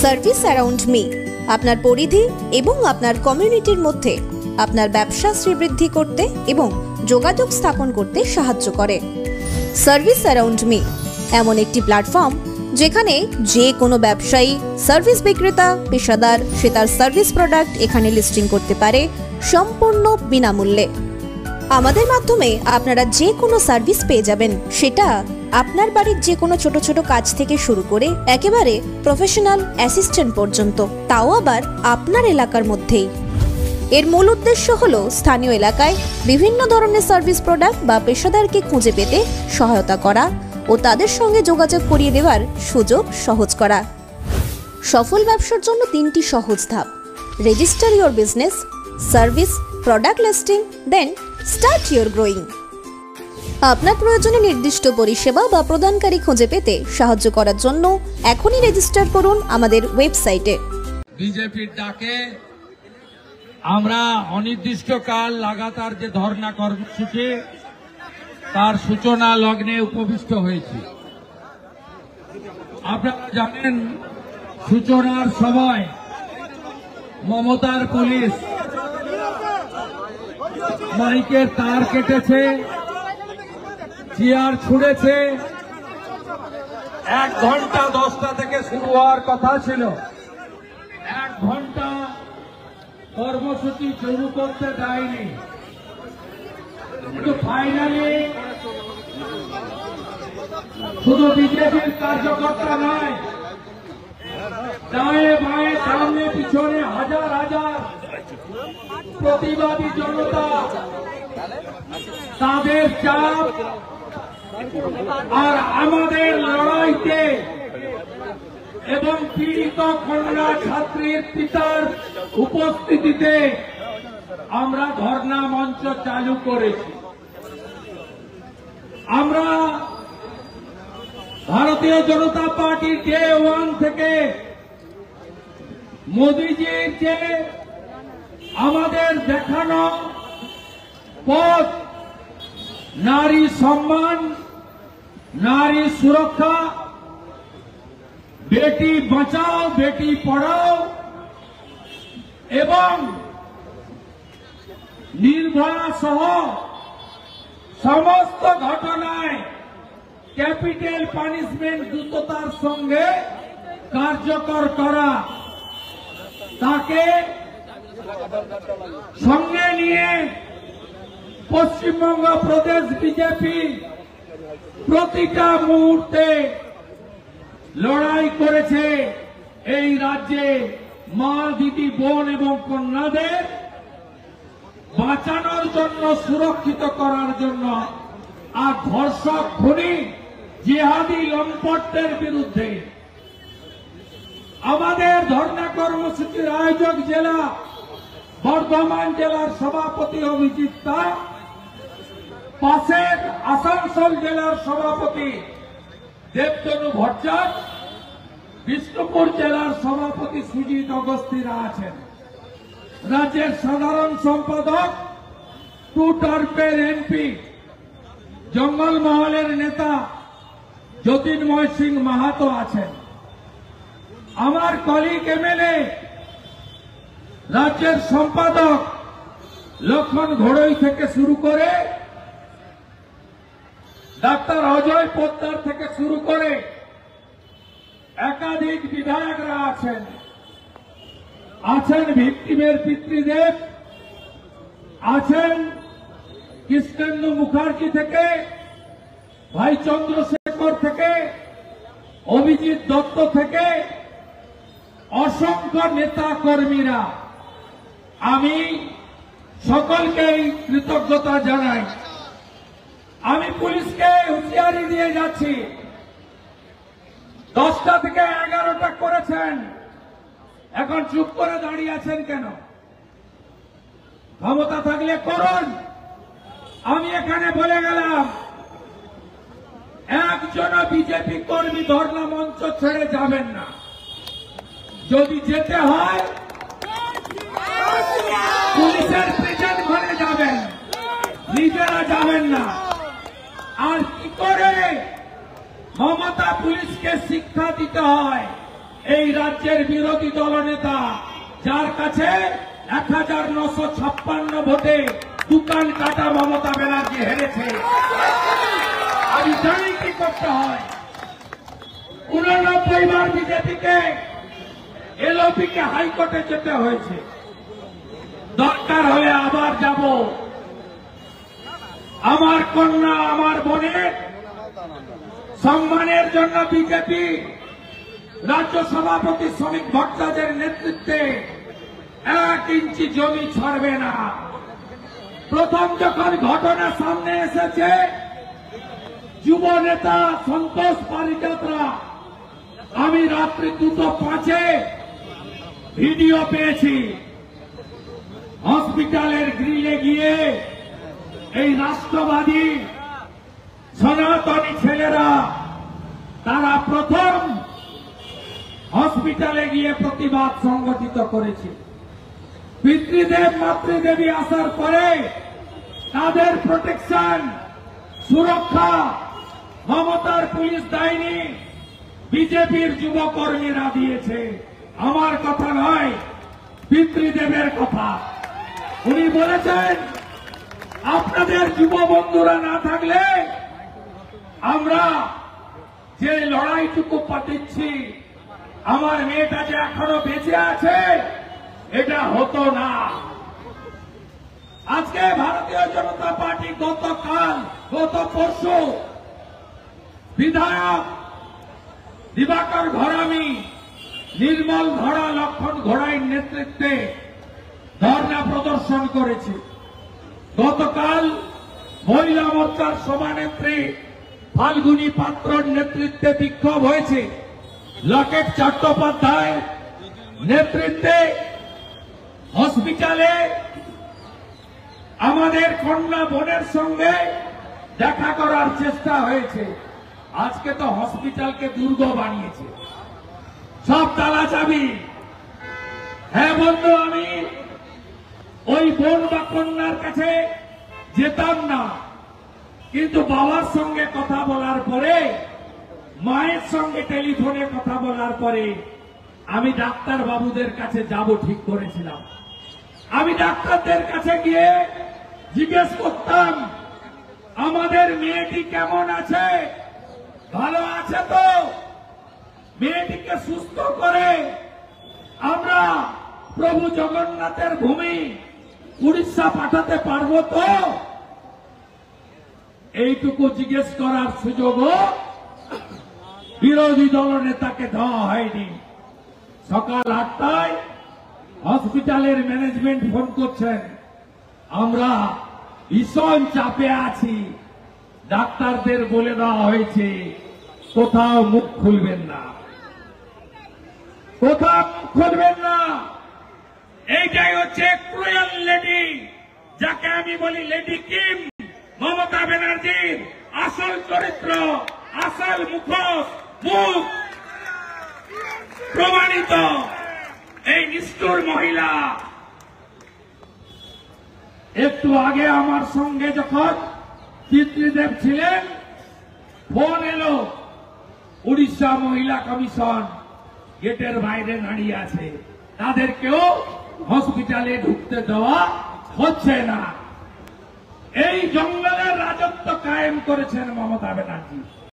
Service around me আপনার পরিধি এবং আপনার কমিউনিটির মধ্যে আপনার ব্যবসা শ্রীবৃদ্ধি করতে এবং যোগাযোগ স্থাপন করতে সাহায্য করে। সার্ভিস অ্যারাউন্ড মি এমন একটি প্ল্যাটফর্ম যেখানে যে কোনো ব্যবসায়ী, সার্ভিস বিক্রেতা, পেশাদার সে তার সার্ভিস প্রোডাক্ট এখানে লিস্টিং করতে পারে সম্পূর্ণ বিনামূল্যে। আমাদের মাধ্যমে আপনারা যে কোনো সার্ভিস পেয়ে যাবেন, সেটা আপনার বাড়ির যে কোনো ছোট ছোট কাজ থেকে শুরু করে একেবারে প্রফেশনাল অ্যাসিস্ট্যান্ট পর্যন্ত, তাও আবার আপনার এলাকার মধ্যেই। এর মূল উদ্দেশ্য হলো স্থানীয় এলাকায় বিভিন্ন ধরনের সার্ভিস প্রোডাক্ট বা পেশাদারকে খুঁজে পেতে সহায়তা করা ও তাদের সঙ্গে যোগাযোগ করিয়ে দেওয়ার সুযোগ সহজ করা। সফল ব্যবসার জন্য 3টি সহজ ধাপ: register your business, service, product listing, then start your growing. আপনার প্রয়োজনে নির্দিষ্ট পরিষেবা বা প্রদানকারী খুঁজে পেতে সাহায্য করার জন্য এখনই রেজিস্টার করুন আমাদের ওয়েবসাইটে। বিজেপির ডাকে আমরা অনির্দিষ্টকাল লাগাতার যে ধর্ণা কর্মসূচি, তার সূচনা লগ্নে উপবিষ্ট হয়েছি। আপনারা জানেন, সূচনার সময় মমতার পুলিশ মাইকের তার কেটেছে, চেয়ার ছুঁড়েছে। 1 ঘন্টা 10টা থেকে শুরু হওয়ার কথা ছিল, 1 ঘন্টা কর্মসূচি শুরু করতে দেয়নি। কিন্তু ফাইনালি শুধু বিজেপির কার্যকর্তা নয়, ডায়ে বায়ে সামনে পিছনে হাজার হাজার প্রতিবাদী জনতা, তাদের চাপ আর আমাদের লড়াইতে এবং পীড়িত কন্যা ছাত্রীর পিতার উপস্থিতিতে আমরা ধর্ণা মঞ্চ চালু করেছি। আমরা ভারতীয় জনতা পার্টির ডে 1 থেকে মোদিজির যে আমাদের দেখানো পথ, নারী সম্মান, নারী সুরক্ষা, বেটি বাঁচাও বেটি পড়াও এবং নির্ভয়া সহ সমস্ত ঘটনায় ক্যাপিটাল পানিশমেন্ট দ্রুততার সঙ্গে কার্যকর করা, তাকে সঙ্গে নিয়ে পশ্চিমবঙ্গ প্রদেশ বিজেপি প্রতিটা মুহূর্তে লড়াই করেছে এই রাজ্যে মা, দিদি, বোন এবং কন্যাদের বাঁচানোর জন্য, সুরক্ষিত করার জন্য, আর ধর্ষক, খুনি, জিহাদি লম্পটদের বিরুদ্ধে। আমাদের ধর্ণা কর্মসূচির আয়োজক জেলা বর্ধমান জেলার সভাপতি অভিজিৎ দাস, পাশের আসানসোল জেলার সভাপতি দেবতনু ভট্টাচার্য, বিষ্ণুপুর জেলার সভাপতি সুজিত অগস্তিরা আছেন। রাজ্যের সাধারণ সম্পাদক, 2 টার্মের এমপি, জঙ্গলমহলের নেতা জ্যোতির্ময় সিং মাহাতো আছেন। আমার কলিগ এমএলএ, রাজ্যের সম্পাদক লক্ষণ ঘোড়ই থেকে শুরু করে ডাক্তার অজয় পোদ্দার থেকে শুরু করে একাধিক বিধায়করা আছেন। আছেন ভিক্টিমের পিতৃদেব, আছেন কৃষ্ণেন্দু মুখার্জি থেকে, ভাই চন্দ্রশেখর থেকে, অভিজিৎ দত্ত থেকে অসংখ্য নেতা কর্মীরা। আমি সকলকেই কৃতজ্ঞতা জানাই। আমি পুলিশকে হুঁশিয়ারি দিয়ে যাচ্ছি, 10টা থেকে 11টা করেছেন, এখন চুপ করে দাঁড়িয়ে আছেন কেন? ক্ষমতা থাকলে করুন। আমি এখানে বলে গেলাম, একজন বিজেপি কর্মী ধর্ণা মঞ্চ ছেড়ে যাবেন না। যদি যেতে হয় পুলিশের প্রিজন ঘরে যাবেন, নিজেরা যাবেন না। আর কি করে মমতা পুলিশকে শিক্ষা দিতে হয় এই রাজ্যের বিরোধী দলনেতা, যার কাছে 1956 ভোটে দোকান কাটা মমতা ব্যানার্জি হেরেছে। আমি জানি কি করতে হয়। 89 বার বিজেপিকে এলওপিকে হাইকোর্টে যেতে হয়েছে। দরকার হলে আবার যাব। আমার কন্যা, আমার বোনের সম্মানের জন্য বিজেপি রাজ্য সভাপতি শ্রমিক ভট্টাচার্যের নেতৃত্বে 1 ইঞ্চি জমি ছাড়বে না। প্রথম যখন ঘটনা সামনে এসেছে, যুব নেতা সন্তোষ পারিজাতরা, আমি রাত্রি 2:05 ভিডিও পেয়েছি, হসপিটালের গ্রিলে গিয়ে এই রাষ্ট্রবাদী সনাতনী ছেলেরা তারা প্রথম হসপিটালে গিয়ে প্রতিবাদ সংগঠিত করেছে। পিতৃদেব মাতৃদেবী আসার পরে তাদের প্রোটেকশন, সুরক্ষা মমতার পুলিশ দেয়নি, বিজেপির যুবকর্মীরা দিয়েছে। আমার কথা নয়, পিতৃদেবের কথা। উনি বলেছেন, আপনাদের যুব বন্ধুরা না থাকলে আমরা যে লড়াইটুকু পাচ্ছি, আমার মেয়েটা যে এখনো বেঁচে আছে, এটা হতো না। আজকে ভারতীয় জনতা পার্টি গত পরশু বিধায়ক দিবাকর ঘরামি, নির্মল ধরা, লক্ষণ ঘোড়াইয়ের নেতৃত্বে ধর্ণা প্রদর্শন করেছে। গতকাল মহিলা মোর্চার সভানেত্রী ফাল্গুনী পাত্রর নেতৃত্বে বিক্ষোভ হয়েছে। লকেট চট্টোপাধ্যায় নেতৃত্বে হসপিটালে আমাদের কন্যা বোনের সঙ্গে দেখা করার চেষ্টা হয়েছে। আজকে তো হসপিটালকে দুর্গ বানিয়েছে, সব তালা চাবি। হ্যাঁ বন্ধু, আমি ওই বোন বা কন্যার কাছে যেতাম না, কিন্তু বাবার সঙ্গে কথা বলার পরে, মায়ের সঙ্গে টেলিফোনে কথা বলার পরে আমি ডাক্তার বাবুদের কাছে যাব ঠিক করেছিলাম। আমি ডাক্তারদের কাছে গিয়ে জিজ্ঞেস করতাম, আমাদের মেয়েটি কেমন আছে, ভালো আছে তো? মেয়েটিকে সুস্থ করে আমরা প্রভু জগন্নাথের ভূমি উড়িষ্যা পাঠাতে পারবো তো? এইটুকু জিজ্ঞেস করার সুযোগও বিরোধী দল নেতাকে দেওয়া হয়নি। সকাল 8টায় হসপিটালের ম্যানেজমেন্ট ফোন করছেন, আমরা ভীষণ চাপে আছি, ডাক্তারদের বলে দেওয়া হয়েছে কোথাও মুখ খুলবেন না, কোথাও মুখ খুলবেন না। এইটাই হচ্ছে ক্রুয়েল লেডি, যাকে আমি বলি লেডি কিম, মমতা ব্যানার্জির আসল চরিত্র, আসল মুখোশ, মুখ প্রমাণিত এই নিষ্ঠুর মহিলা। একটু আগে আমার সঙ্গে যখন পিতৃদেব ছিলেন, ফোন এলো, উড়িষ্যা মহিলা কমিশন গেটের বাইরে দাঁড়িয়ে আছে, তাদেরকেও হসপিটালে ঢুকতে দেওয়া হচ্ছে না। এই জঙ্গলের রাজত্ব কায়েম করেছেন মমতা ব্যানার্জি।